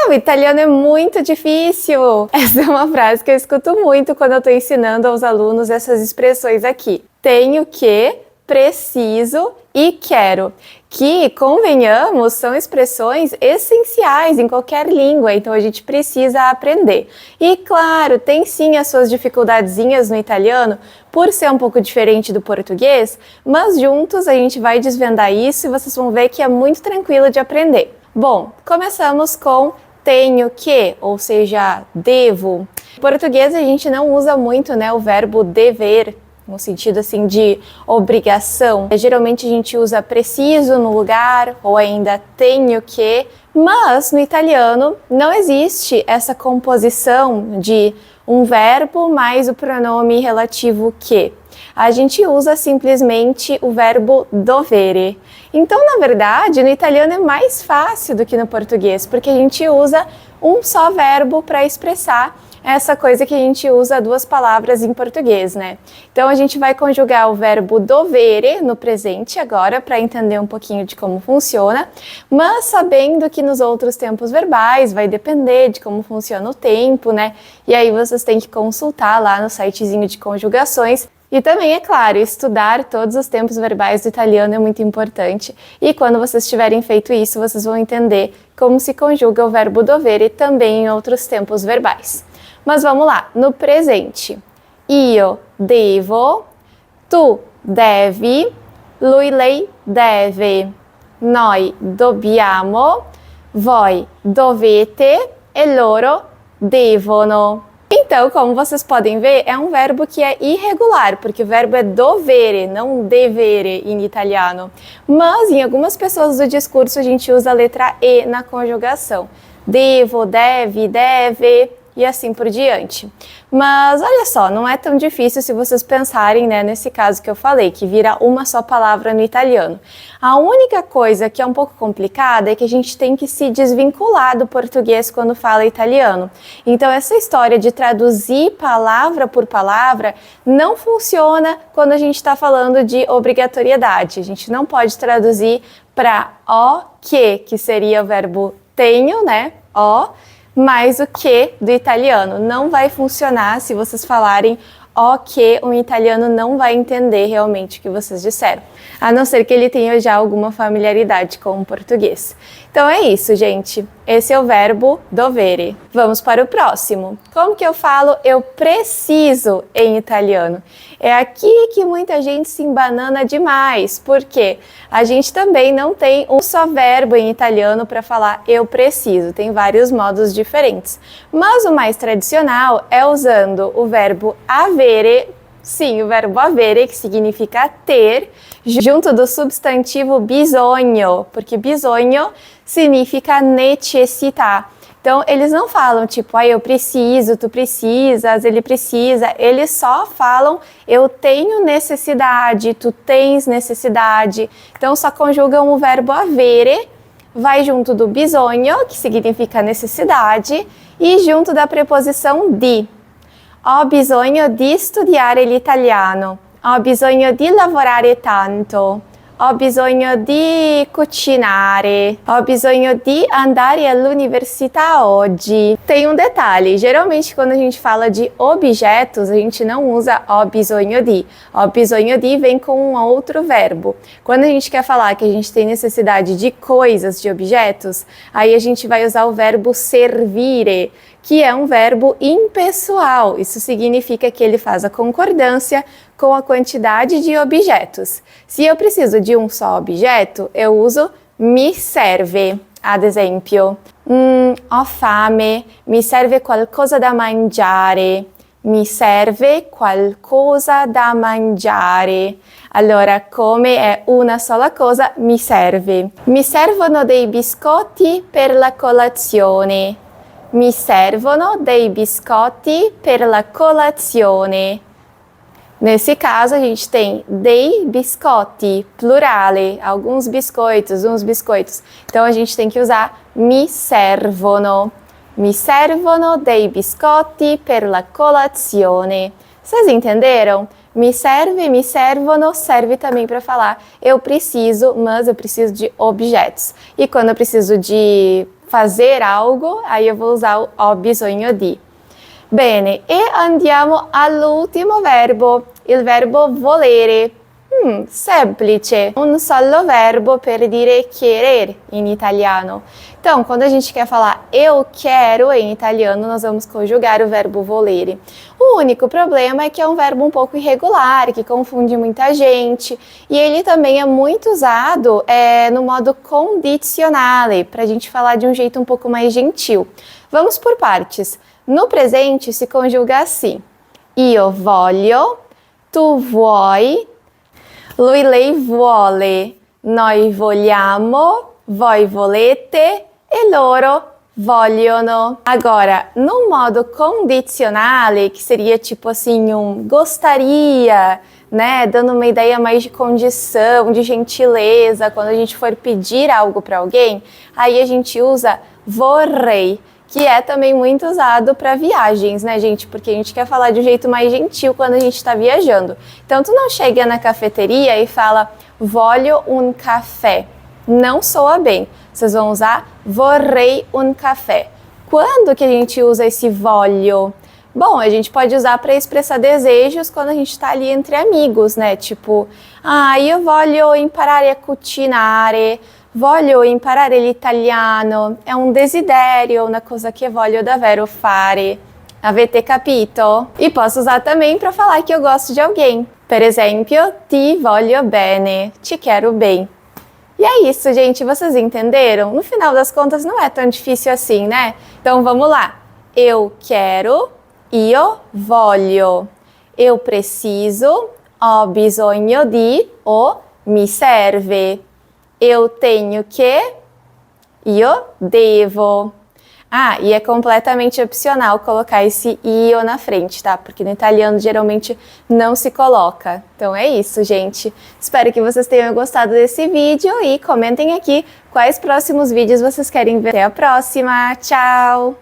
O italiano é muito difícil! Essa é uma frase que eu escuto muito quando eu estou ensinando aos alunos essas expressões aqui. Tenho que, preciso e quero. Que, convenhamos, são expressões essenciais em qualquer língua, então a gente precisa aprender. E claro, tem sim as suas dificuldadezinhas no italiano, por ser um pouco diferente do português, mas juntos a gente vai desvendar isso e vocês vão ver que é muito tranquilo de aprender. Bom, começamos com tenho que, ou seja, devo. Em português a gente não usa muito, né, o verbo dever, no sentido assim de obrigação. Geralmente a gente usa preciso no lugar ou ainda tenho que, mas no italiano não existe essa composição de um verbo mais o pronome relativo que. A gente usa simplesmente o verbo dovere. Então, na verdade, no italiano é mais fácil do que no português, porque a gente usa um só verbo para expressar essa coisa que a gente usa duas palavras em português, né? Então a gente vai conjugar o verbo dovere no presente agora para entender um pouquinho de como funciona, mas sabendo que nos outros tempos verbais vai depender de como funciona o tempo, né? E aí vocês têm que consultar lá no sitezinho de conjugações. E também, é claro, estudar todos os tempos verbais do italiano é muito importante. E quando vocês tiverem feito isso, vocês vão entender como se conjuga o verbo dovere também em outros tempos verbais. Mas vamos lá, no presente. Io devo, tu devi, lui, lei deve, noi dobbiamo, voi dovete e loro devono. Então, como vocês podem ver, é um verbo que é irregular, porque o verbo é dovere, não devere em italiano. Mas em algumas pessoas do discurso a gente usa a letra E na conjugação. Devo, deve, deve e assim por diante. Mas olha só, não é tão difícil se vocês pensarem, né, nesse caso que eu falei, que vira uma só palavra no italiano. A única coisa que é um pouco complicada é que a gente tem que se desvincular do português quando fala italiano. Então essa história de traduzir palavra por palavra não funciona quando a gente está falando de obrigatoriedade. A gente não pode traduzir para o que seria o verbo tenho, né, o, mais o que do italiano. Não vai funcionar se vocês falarem o que um italiano não vai entender realmente o que vocês disseram, a não ser que ele tenha já alguma familiaridade com o português. Então é isso, gente. Esse é o verbo dovere. Vamos para o próximo. Como que eu falo eu preciso em italiano? É aqui que muita gente se embanana demais, porque a gente também não tem um só verbo em italiano para falar eu preciso, tem vários modos diferentes. Mas o mais tradicional é usando o verbo avere, sim, o verbo avere, que significa ter, junto do substantivo bisogno, porque bisogno significa necessitar. Então, eles não falam tipo, eu preciso, tu precisas, ele precisa. Eles só falam, eu tenho necessidade, tu tens necessidade. Então, só conjugam o verbo avere, vai junto do bisogno, que significa necessidade, e junto da preposição di. Ho bisogno di studiare l'italiano. Ho bisogno di lavorare tanto. Ho bisogno di cucinare. Ho bisogno di andare all'università oggi. Tem um detalhe, geralmente quando a gente fala de objetos, a gente não usa ho bisogno di. Ho bisogno di vem com um outro verbo. Quando a gente quer falar que a gente tem necessidade de coisas, de objetos, aí a gente vai usar o verbo servire, que é um verbo impessoal. Isso significa que ele faz a concordância com a quantidade de objetos. Se eu preciso de um só objeto, eu uso mi serve. Ad esempio, ho fame, mi serve qualcosa da mangiare. Mi serve qualcosa da mangiare. Allora, come è una sola cosa, mi serve. Mi servono dei biscotti per la colazione. Mi servono dei biscotti per la colazione. Nesse caso, a gente tem dei biscotti, plurale, alguns biscoitos, uns biscoitos. Então, a gente tem que usar mi servono. Mi servono dei biscotti per la colazione. Vocês entenderam? Me serve, me servono, serve também para falar eu preciso, mas eu preciso de objetos. E quando eu preciso de fazer algo, aí eu vou usar o ho bisogno di. Bene, e andiamo all'ultimo verbo, il verbo volere. Semplice, un solo verbo per dire querer in italiano. Então, quando a gente quer falar eu quero em italiano, nós vamos conjugar o verbo volere. O único problema é que é um verbo um pouco irregular, que confunde muita gente, e ele também é muito usado no modo condizionale, para a gente falar de um jeito um pouco mais gentil. Vamos por partes. No presente se conjuga assim: io voglio, tu vuoi, lui, lei vuole, noi vogliamo, voi volete e loro vogliono. Agora, no modo condizionale, que seria tipo assim gostaria, né, dando uma ideia mais de condição, de gentileza, quando a gente for pedir algo para alguém, aí a gente usa vorrei, que é também muito usado para viagens, né, gente? Porque a gente quer falar de um jeito mais gentil quando a gente está viajando. Então, tu não chega na cafeteria e fala voglio un caffè. Não soa bem. Vocês vão usar vorrei un caffè. Quando que a gente usa esse voglio? Bom, a gente pode usar para expressar desejos quando a gente está ali entre amigos, né? Tipo, io voglio imparare a cucinare. Voglio imparare l'italiano, è un desiderio, una cosa che voglio davvero fare. Avete capito? E posso usar também para falar que eu gosto de alguém. Per esempio, ti voglio bene, te quero bem. E é isso, gente, vocês entenderam? No final das contas não é tão difícil assim, né? Então vamos lá. Eu quero, io voglio. Eu preciso, ho bisogno di, ou mi serve. Eu tenho que, io devo. E é completamente opcional colocar esse io na frente, tá? Porque no italiano geralmente não se coloca. Então é isso, gente. Espero que vocês tenham gostado desse vídeo e comentem aqui quais próximos vídeos vocês querem ver. Até a próxima. Tchau!